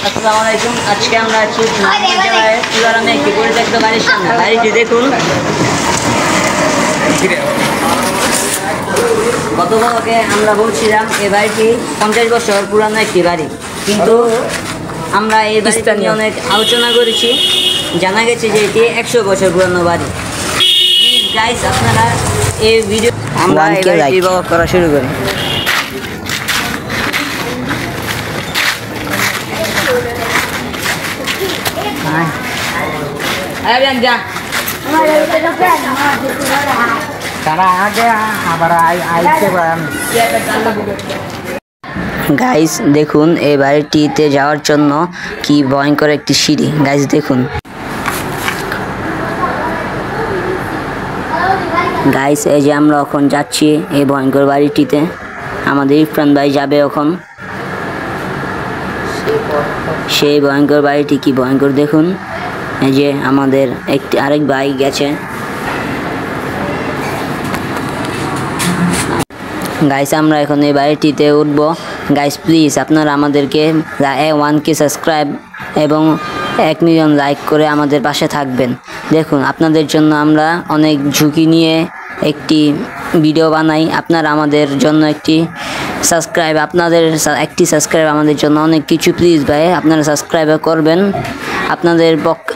আসসালামু আলাইকুম। আজকে আমরা আছি পুরারামে একটি পরিত্যক্ত বাড়ির সামনে। বাড়িটি দেখুন, গতকালকে আমরা বলছিলাম এই বাড়িটি 50 বছর পুরানো একটি বাড়ি, কিন্তু আমরা এই বাড়িটা নিয়ে অনেক আলোচনা করেছি। জানা গেছে যে এটি 100 বছর পুরানো বাড়ি। গাইস, আপনারা এই ভিডিও আমরা এই বাড়িটি ব্লগ করা শুরু করি। গাইস দেখুন, এই বাড়িটিতে যাওয়ার জন্য কি ভয়ঙ্কর একটি সিঁড়ি। গাইস দেখুন, গাইস এই যে আমরা এখন যাচ্ছি এই ভয়ঙ্কর বাড়িটিতে। আমাদের ইরফান ভাই যাবে এখন সেই ভয়ঙ্কর বাড়িটি। কি ভয়ঙ্কর দেখুন, এই যে আমাদের আরেক ভাই গেছে। গাইস আমরা এখন এই বাড়িটিতে উঠবো। গাইস প্লিজ আপনারা আমাদেরকে 1K সাবস্ক্রাইব এবং 1 মিলিয়ন লাইক করে আমাদের পাশে থাকবেন। দেখুন, আপনাদের জন্য আমরা অনেক ঝুঁকি নিয়ে একটি ভিডিও বানাই। আপনারা আমাদের জন্য একটি সাবস্ক্রাইব আমাদের জন্য অনেক কিছু। প্লিজ ভাই আপনারা সাবস্ক্রাইব করবেন।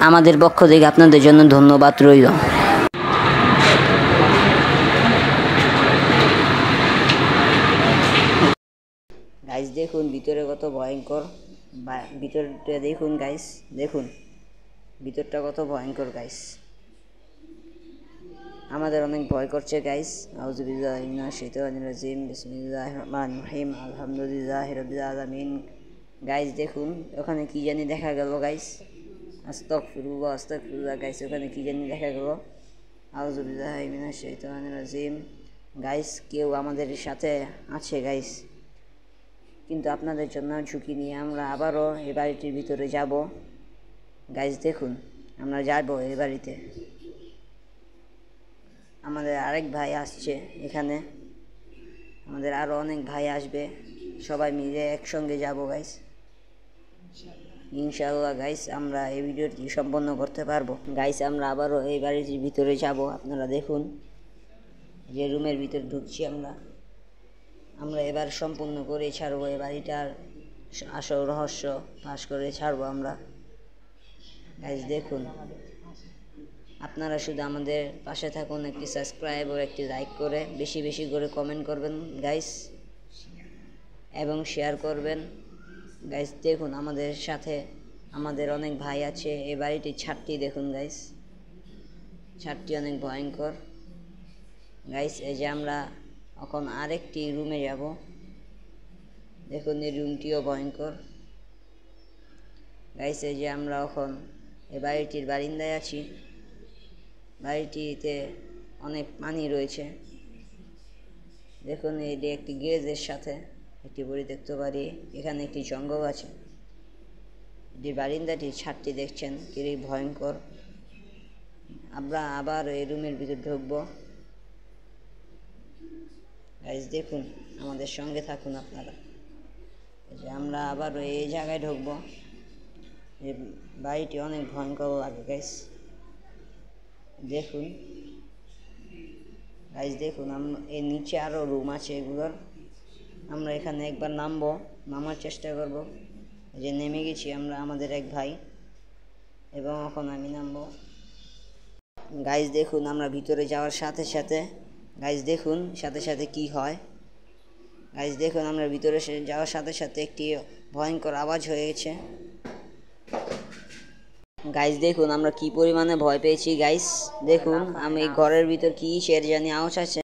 আমাদের পক্ষ থেকে আপনাদের জন্য ধন্যবাদ রইল। গাইস দেখুন ভিতরে কত ভয়ঙ্কর, ভিতরটা দেখুন গাইস, দেখুন ভিতরটা কত ভয়ঙ্কর গাইস। আমাদের অনেক ভয় করছে গাইস। আউযুবিল্লাহি মিনাশ শাইতানির রাজিম, বিসমিল্লাহির রহমানির রহিম, আলহামদুলিল্লাহি রাব্বিল আলামিন। গাইস দেখুন ওখানে কি জানি দেখা গেল গাইস। আস্তাগফিরুল্লাহ গাইস, ওখানে কি জানি দেখা গেল। আউযুবিল্লাহি মিনাশ শাইতানির রাজিম। গাইস কেউ আমাদের সাথে আছে গাইস, কিন্তু আপনাদের জন্য ঝুঁকি নিয়ে আমরা আবারও এই বাড়িটির ভিতরে যাব। গাইস দেখুন আমরা যাব এই বাড়িতে। আমাদের আরেক ভাই আসছে এখানে, আমাদের আরও অনেক ভাই আসবে, সবাই মিলে একসঙ্গে যাব গাইস ইনশাআল্লাহ। গাইস আমরা এই ভিডিওটি সম্পন্ন করতে পারবো। গাইস আমরা আবারও এই বাড়িটির ভিতরে যাব। আপনারা দেখুন যে রুমের ভিতরে ঢুকছি আমরা এবার সম্পূর্ণ করে ছাড়বো এই বাড়িটার আসল রহস্য ফাঁস করে ছাড়বো আমরা। গাইস দেখুন, আপনারা শুধু আমাদের পাশে থাকুন, একটি সাবস্ক্রাইব ও একটি লাইক করে বেশি বেশি করে কমেন্ট করবেন গাইস, এবং শেয়ার করবেন। গাইস দেখুন আমাদের সাথে আমাদের অনেক ভাই আছে। এই বাড়িটির ছাদটি দেখুন গাইস, ছাদটি অনেক ভয়ঙ্কর গাইস। এই যে আমরা এখন আরেকটি রুমে যাব। দেখুন এই রুমটিও ভয়ঙ্কর গাইস। এই যে আমরা এখন এই বাড়িটির বারিন্দায় আছি। বাড়িটিতে অনেক পানি রয়েছে। দেখুন এটি একটি গ্যারেজের সাথে একটি পরিত্যক্ত বাড়ি। এখানে একটি জঙ্গল আছে। যে বারিন্দাটির ছাদটি দেখছেন কি ভয়ঙ্কর। আমরা আবার এই রুমের ভিতর ঢুকবো। গাইস দেখুন আমাদের সঙ্গে থাকুন আপনারা। যে আমরা আবার এই জায়গায় ঢুকবো। এই বাড়িটি অনেক ভয়ঙ্কর লাগে গাইস। দেখুন গাইস দেখুন এর নিচে আরও রুম আছে এগুলোর। আমরা এখানে একবার নামার চেষ্টা করব। যে নেমে গেছি আমরা, আমাদের এক ভাই, এবং এখন আমি নামবো। গাইস দেখুন আমরা ভিতরে যাওয়ার সাথে সাথে গাইস দেখুন সাথে কি হয়। গাইস দেখুন আমরা ভিতরে যাওয়ার সাথে সাথে একটি ভয়ঙ্কর আওয়াজ হয়ে গেছে। গাইস দেখুন আমরা কি পরিমাণে ভয় পেয়েছি গাইস। দেখুন আমি ঘরের ভিতর কি জানি আওয়াজ আছে।